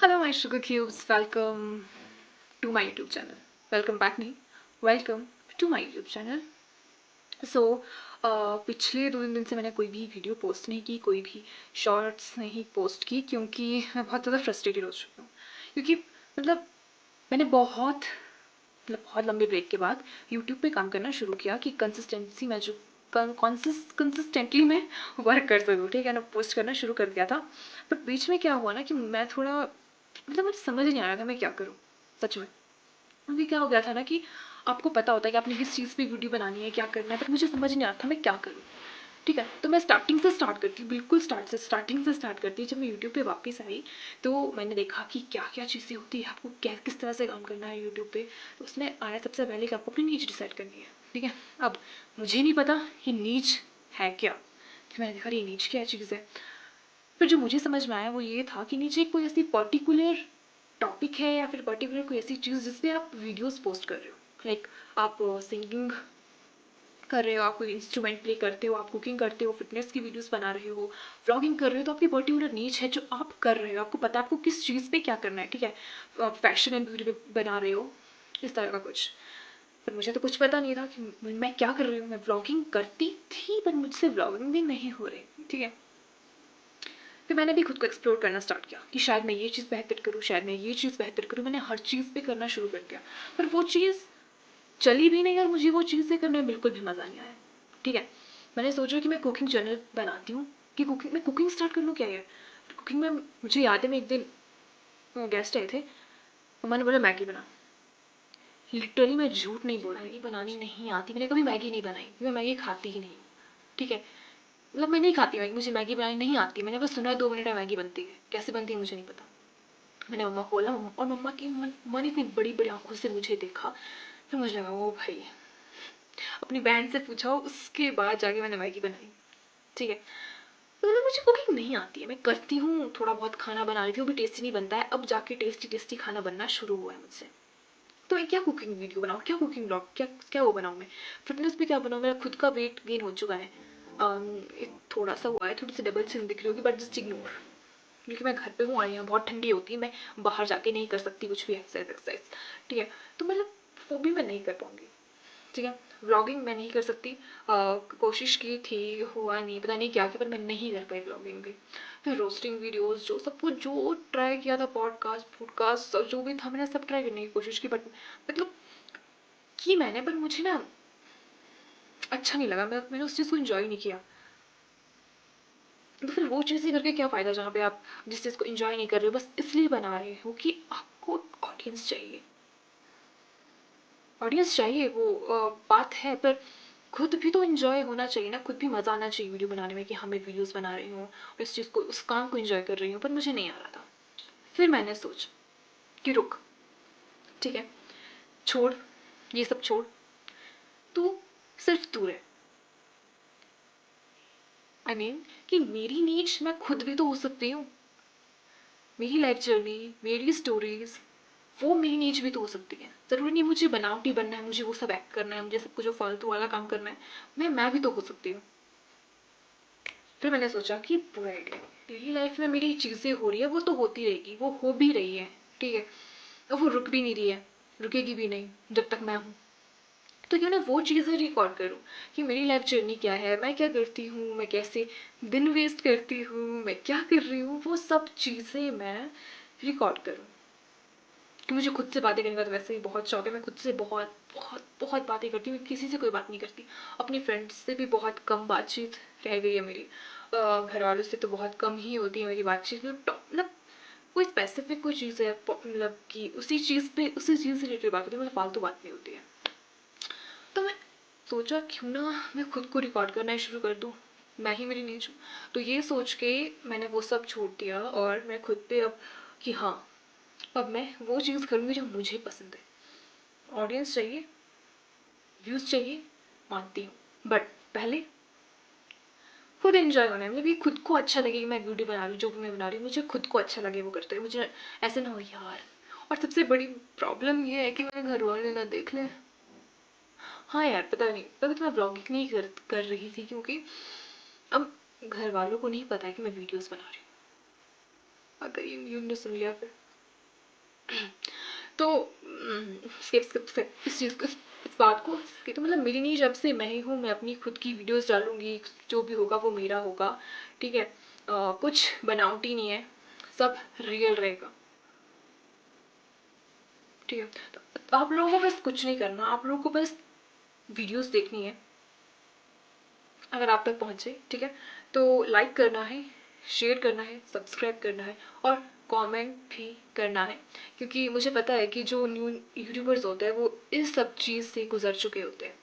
Hello, my sugar cubes. Welcome to my YouTube channel. Welcome back, नहीं. Welcome to my YouTube channel. So, पिछले 2 दिन से मैंने कोई भी वीडियो पोस्ट नहीं की, कोई भी शॉर्ट्स नहीं पोस्ट की, क्योंकि मैं बहुत ज़्यादा फ्रस्ट्रेटेड हो चुकी हूँ. क्योंकि मतलब मैंने बहुत लंबे ब्रेक के बाद यूट्यूब पे काम करना शुरू किया कि कंसिस्टेंसी मैं जो कंसिस्टेंटली मैं वर्क कर सकूँ, ठीक है ना. पोस्ट करना शुरू कर दिया था, पर बीच में क्या हुआ ना कि मैं थोड़ा मुझे समझ नहीं आ रहा था मैं क्या करूँ. सच में अभी क्या हो गया था ना कि आपको पता होता है कि आपने किस चीज़ पे वीडियो बनानी है, क्या करना है, पर मुझे समझ नहीं आ रहा था मैं क्या करूँ. ठीक है, तो मैं स्टार्टिंग से स्टार्ट करती हूँ, बिल्कुल स्टार्टिंग से स्टार्ट करती हूँ. जब मैं यूट्यूब पे वापस आई तो मैंने देखा कि क्या क्या चीज़ें होती है, आपको क्या किस तरह से काम करना है यूट्यूब पे. तो उसमें आया सबसे पहले कि आपको अपनी नीच डिसाइड करनी है. ठीक है, अब मुझे नहीं पता ये नीच है क्या, कि मैंने देखा ये नीच क्या चीज़ है. फिर जो मुझे समझ में आया वो ये था कि नीचे कोई ऐसी पर्टिकुलर टॉपिक है या फिर पर्टिकुलर कोई ऐसी चीज़ जिस पे आप वीडियोस पोस्ट कर रहे हो. लाइक आप सिंगिंग कर रहे हो, आप कोई इंस्ट्रूमेंट प्ले करते हो, आप कुकिंग करते हो, फिटनेस की वीडियोस बना रहे हो, व्लॉगिंग कर रहे हो, तो आपकी पर्टिकुलर नीच है जो आप कर रहे हो. आपको पता है आपको किस चीज़ पे क्या करना है. ठीक है, फैशन एंड ब्यूटी पे बना रहे हो, इस तरह का कुछ. पर मुझे तो कुछ पता नहीं था कि मैं क्या कर रही हूँ. मैं व्लॉगिंग करती थी पर मुझसे व्लॉगिंग भी नहीं हो रही. ठीक है, फिर मैंने भी खुद को एक्सप्लोर करना स्टार्ट किया कि शायद मैं ये चीज़ बेहतर करूँ, शायद मैं ये चीज़ बेहतर करूँ. मैंने हर चीज़ पे करना शुरू कर दिया, पर वो चीज़ चली भी नहीं और मुझे वो चीज़ें करने में बिल्कुल भी मज़ा नहीं आया. ठीक है, मैंने सोचा कि मैं कुकिंग चैनल बनाती हूँ, कि कुकिंग स्टार्ट कर लूँ. क्या है कुकिंग में, मुझे याद है मैं एक दिन गेस्ट आए थे, मैंने बोला मैगी बना. लिटरली मैं झूठ नहीं बोल रही, मैगी बनानी नहीं आती. मैंने कभी मैगी नहीं बनाई, मैं मैगी खाती ही नहीं. ठीक है, मतलब मैं नहीं खाती मैगी, मुझे मैगी बनानी नहीं आती. मैंने बस सुना है 2 मिनट में मैगी बनती है, कैसे बनती है मुझे नहीं पता. मैंने मम्मा को बोला, और मम्मा की मन इतनी बड़ी बड़ी आंखों से मुझे देखा. फिर मुझे लगा ओ भाई, अपनी बहन से पूछा, उसके बाद जाके मैंने मैगी बनाई. ठीक है, तो मतलब मुझे कुकिंग नहीं आती है. मैं करती हूँ थोड़ा बहुत, खाना बना लेती हूँ, भी टेस्टी नहीं बनता है. अब जाके टेस्टी टेस्टी खाना बनना शुरू हुआ है मुझसे. तो मैं क्या कुकिंग वीडियो बनाऊँ, क्या कुकिंग ब्लॉग, क्या क्या वो बनाऊँ. मैं फिटनेस पे क्या बनाऊँ. मेरा खुद का वेट गेन हो चुका है, थोड़ा सा हुआ है, थोड़ी सी डबल सिम दिख रही होगी, बट जस्ट इग्नोर. क्योंकि मैं घर पे हूँ और यहाँ बहुत ठंडी होती है, मैं बाहर जाके नहीं कर सकती कुछ भी एक्सरसाइज. ठीक है, तो मतलब वो भी मैं नहीं कर पाऊँगी. ठीक है, व्लॉगिंग मैं नहीं कर सकती. कोशिश की थी, हुआ नहीं, पता नहीं क्या क्या, पर मैं नहीं कर पाई व्लॉगिंग भी. फिर रोस्टिंग वीडियोस, जो सब कुछ जो ट्राई किया था, पॉडकास्ट जो भी था, मैंने सब ट्राई करने की कोशिश की, बट मतलब की मैंने, पर मुझे ना अच्छा नहीं लगा. मैंने उस चीज़ को इन्जॉय नहीं किया. तो फिर वो चीज़ें करके क्या फ़ायदा जहाँ पे आप जिस चीज़ को इन्जॉय नहीं कर रहे हो, बस इसलिए बना रहे हो कि आपको ऑडियंस चाहिए. ऑडियंस चाहिए वो बात है, पर खुद भी तो इन्जॉय होना चाहिए ना. खुद भी मज़ा आना चाहिए वीडियो बनाने में, कि हाँ मैं वीडियोस बना रही हूँ और इस चीज़ को, उस काम को इन्जॉय कर रही हूँ, पर मुझे नहीं आ रहा था. फिर मैंने सोचा कि रुक, ठीक है, छोड़, ये सब छोड़, तू सिर्फ तू रहे. आई मीन कि मेरी नीच मैं खुद भी तो हो सकती हूँ. मेरी लाइफ जर्नी, मेरी स्टोरीज, वो मेरी नीच भी तो हो सकती है. ज़रूरी नहीं मुझे बनावटी बनना है, मुझे वो सब एक्ट करना है, मुझे सब कुछ जो फालतू वाला काम करना है. मैं भी तो हो सकती हूँ. फिर मैंने सोचा कि बुरा आइडिया, डेली लाइफ में मेरी चीज़ें हो रही है, वो तो होती रहेगी, वो हो भी रही है. ठीक है, और वो रुक भी नहीं रही है, रुकेगी भी नहीं जब तक मैं हूँ. तो क्यों ना वो चीज़ें रिकॉर्ड करूँ, कि मेरी लाइफ जर्नी क्या है, मैं क्या करती हूँ, मैं कैसे दिन वेस्ट करती हूँ, मैं क्या कर रही हूँ, वो सब चीज़ें मैं रिकॉर्ड करूँ. कि मुझे खुद से बातें करने का तो वैसे ही बहुत शौक है. मैं खुद से बहुत बहुत बहुत बातें करती हूँ. मैं किसी से कोई बात नहीं करती. अपनी फ्रेंड्स से भी बहुत कम बातचीत रह गई है मेरी. घर वालों से तो बहुत कम ही होती है मेरी बातचीत. मतलब कोई स्पेसिफिक कोई चीज़ है, मतलब कि उसी चीज़ पे, उसी चीज़ से रिलेटेड बात होती है, मतलब फालतू बात नहीं होती है. तो मैं सोचा क्यों ना मैं खुद को रिकॉर्ड करना शुरू कर दूँ, मैं ही मेरी नीच हूँ. तो ये सोच के मैंने वो सब छोड़ दिया, और मैं खुद पे अब, कि हाँ अब मैं वो चीज़ करूँगी जो मुझे पसंद है. ऑडियंस चाहिए, व्यूज़ चाहिए, मानती हूँ, बट पहले खुद एंजॉय होना है. मुझे खुद को अच्छा लगे कि मैं वीडियो बना रही हूँ, जो भी मैं बना रही हूँ मुझे खुद को अच्छा लगे वो करते हुए. मुझे ऐसे ना हो यार. और सबसे बड़ी प्रॉब्लम ये है कि मेरे घर वाले ना देख लें. हाँ यार, पता नहीं, पता तो मैं व्लॉगिंग नहीं कर रही थी, क्योंकि अब घर वालों को नहीं पता है कि मैं वीडियोस बना रही हूँ. अगर ये ने सुन लिया फिर तो स्किप स्किप स्किप इस चीज़ को, इस बात को skip, तो मतलब मेरी नहीं, जब से मैं ही हूँ, मैं अपनी खुद की वीडियोस डालूंगी, जो भी होगा वो मेरा होगा, ठीक है। कुछ बनावटी नहीं है, सब रियल रहेगा, ठीक है। तो आप लोगों को बस कुछ नहीं करना, आप लोगों को बस वीडियोस देखनी है, अगर आप तक पहुँचे, ठीक है। तो लाइक करना है, शेयर करना है, सब्सक्राइब करना है, और कमेंट भी करना है, क्योंकि मुझे पता है कि जो न्यू यूट्यूबर्स होते हैं वो इस सब चीज़ से गुजर चुके होते हैं,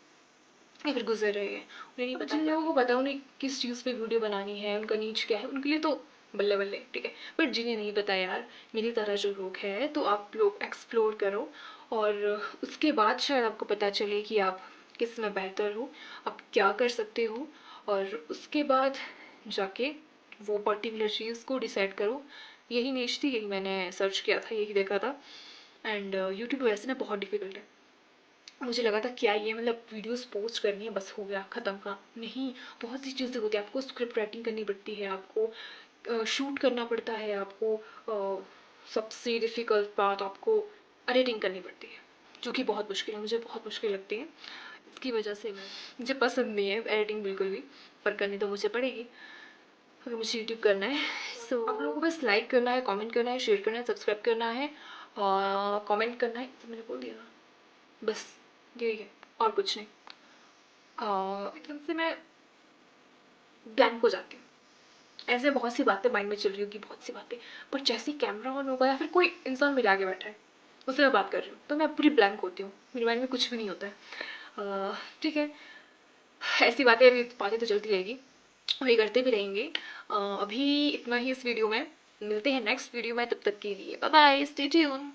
या फिर गुजर रहे हैं। उन्हें नहीं पता, जिन लोगों को पता उन्हें किस चीज़ पे वीडियो बनानी है, उनका नीच क्या है, उनके लिए तो बल्ले बल्ले, ठीक है। बट जिन्हें नहीं पता यार, मेरी तरह जो लोग हैं, तो आप लोग एक्सप्लोर करो, और उसके बाद शायद आपको पता चले कि आप किस में बेहतर हो, आप क्या कर सकते हो, और उसके बाद जाके वो पर्टिकुलर चीज़ को डिसाइड करो। यही नीच थी, यही मैंने सर्च किया था, यही देखा था। एंड यूट्यूब वैसे ना बहुत डिफिकल्ट है। मुझे लगा था क्या ये मतलब वीडियोस पोस्ट करनी है बस हो गया ख़त्म का, नहीं, बहुत सी चीज़ें होती है, आपको स्क्रिप्ट राइटिंग करनी पड़ती है, आपको शूट करना पड़ता है, आपको सबसे डिफ़िकल्ट बात, आपको एडिटिंग करनी पड़ती है, जो कि बहुत मुश्किल है, मुझे बहुत मुश्किल लगती है। इसकी वजह से मुझे पसंद नहीं है एडिटिंग बिल्कुल भी, पर करनी तो मुझे पड़ेगी अगर मुझे यूट्यूब करना है। सो आप लोगों को बस लाइक करना है, कमेंट करना है, शेयर करना है, सब्सक्राइब करना है, और कमेंट करना है, तो मैंने बोल दिया ना, बस यही है, और कुछ नहीं। एकदम से मैं ब्लैंक हो जाती हूँ, ऐसे बहुत सी बातें माइंड में चल रही होगी, बहुत सी बातें, पर जैसे ही कैमरा ऑन होगा या फिर कोई इंसान मेरे आगे बैठा है, उससे मैं बात कर रही हूँ, तो मैं पूरी ब्लैंक होती हूँ, मेरे माइंड में कुछ भी नहीं होता है, ठीक है। ऐसी बातें तो चलती रहेगी, वही करते भी रहेंगे। अभी इतना ही इस वीडियो में, मिलते हैं नेक्स्ट वीडियो में, तब तक के लिए बाय बाय, स्टे ट्यून।